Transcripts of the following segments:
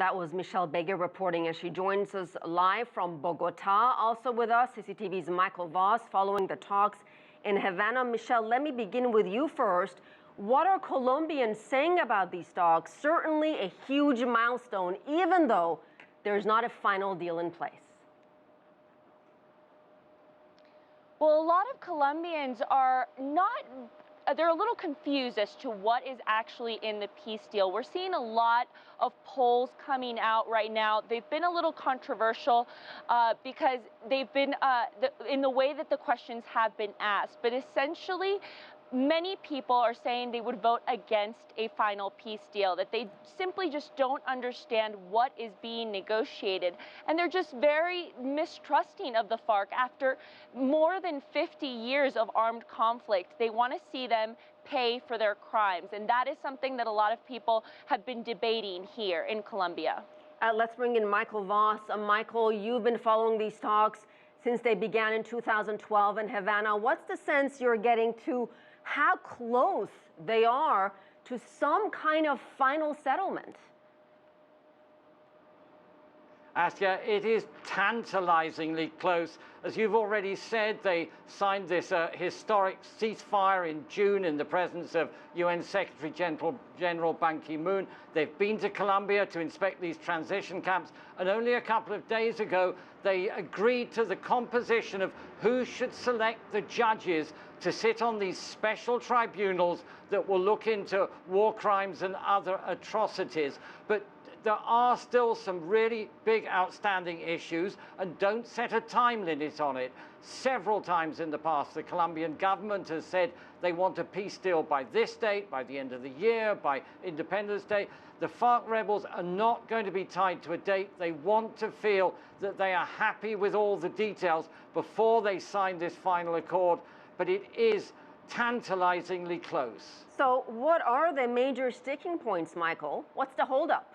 That was Micheal Begue reporting as she joins us live from Bogota. Also with us, CCTV's Micheal Voss following the talks in Havana. Micheal, let me begin with you first. What are Colombians saying about these talks? Certainly a huge milestone, even though there's not a final deal in place. Well, a lot of Colombians are not, they're a little confused as to what is actually in the peace deal. We're seeing a lot of polls coming out right now. They've been a little controversial because they've been in the way that the questions have been asked. But essentially, many people are saying they would vote against a final peace deal, that they simply just don't understand what is being negotiated. And they're just very mistrusting of the FARC. After more than 50 years of armed conflict, they want to see them pay for their crimes. And that is something that a lot of people have been debating here in Colombia. Let's bring in Micheal Voss. Micheal, you've been following these talks since they began in 2012 in Havana. What's the sense you're getting to how close they are to some kind of final settlement? Asieh, it is tantalizingly close. As you've already said, they signed this historic ceasefire in June in the presence of UN Secretary General Ban Ki-moon. They've been to Colombia to inspect these transition camps, and only a couple of days ago, they agreed to the composition of who should select the judges to sit on these special tribunals that will look into war crimes and other atrocities. But there are still some really big outstanding issues, and don't set a time limit on it. Several times in the past, the Colombian government has said they want a peace deal by this date, by the end of the year, by Independence Day. The FARC rebels are not going to be tied to a date. They want to feel that they are happy with all the details before they sign this final accord, but it is tantalizingly close. So what are the major sticking points, Micheal? What's the holdup?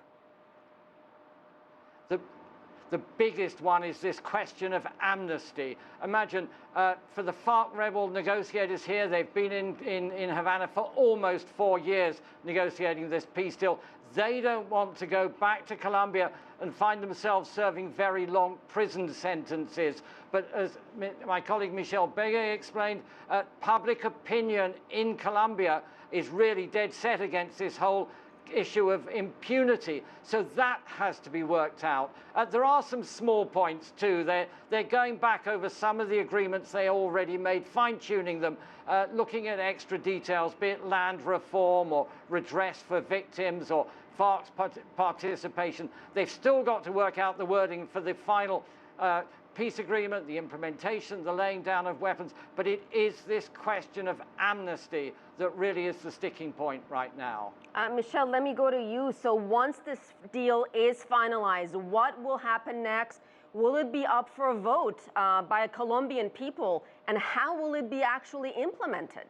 The biggest one is this question of amnesty. Imagine, for the FARC rebel negotiators here, they've been in Havana for almost 4 years negotiating this peace deal. They don't want to go back to Colombia and find themselves serving very long prison sentences. But as my colleague Micheal Begue explained, public opinion in Colombia is really dead set against this whole issue of impunity. So that has to be worked out. There are some small points too. They're going back over some of the agreements they already made, fine-tuning them, looking at extra details, be it land reform or redress for victims or FARC's participation. They've still got to work out the wording for the final peace agreement, the implementation, the laying down of weapons, but it is this question of amnesty that really is the sticking point right now. Micheal, let me go to you. So once this deal is finalized, what will happen next? Will it be up for a vote by Colombian people, and how will it be actually implemented?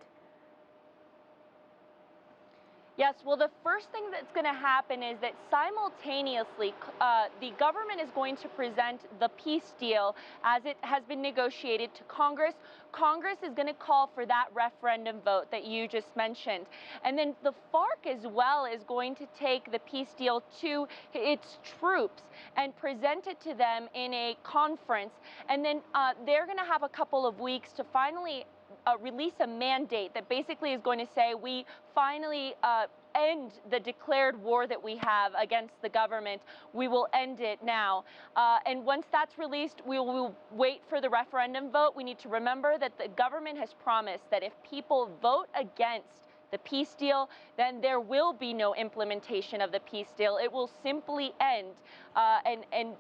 Yes, well, the first thing that's going to happen is that simultaneously, the government is going to present the peace deal as it has been negotiated to Congress. Congress is going to call for that referendum vote that you just mentioned. And then the FARC as well is going to take the peace deal to its troops and present it to them in a conference. And then they're going to have a couple of weeks to finally release a mandate that basically is going to say we finally end the declared war that we have against the government. We will end it now. And once that's released, we will wait for the referendum vote. We need to remember that the government has promised that if people vote against the peace deal, then there will be no implementation of the peace deal. It will simply end. And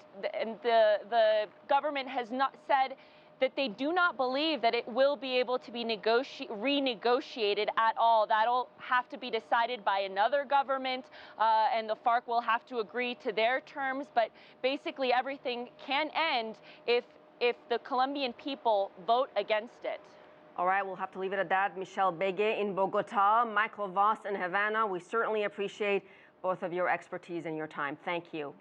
the government has not said that they do not believe that it will be able to be renegotiated at all. That'll have to be decided by another government, and the FARC will have to agree to their terms. But basically, everything can end if the Colombian people vote against it. All right, we'll have to leave it at that. Micheal Begue in Bogota, Micheal Voss in Havana. We certainly appreciate both of your expertise and your time. Thank you.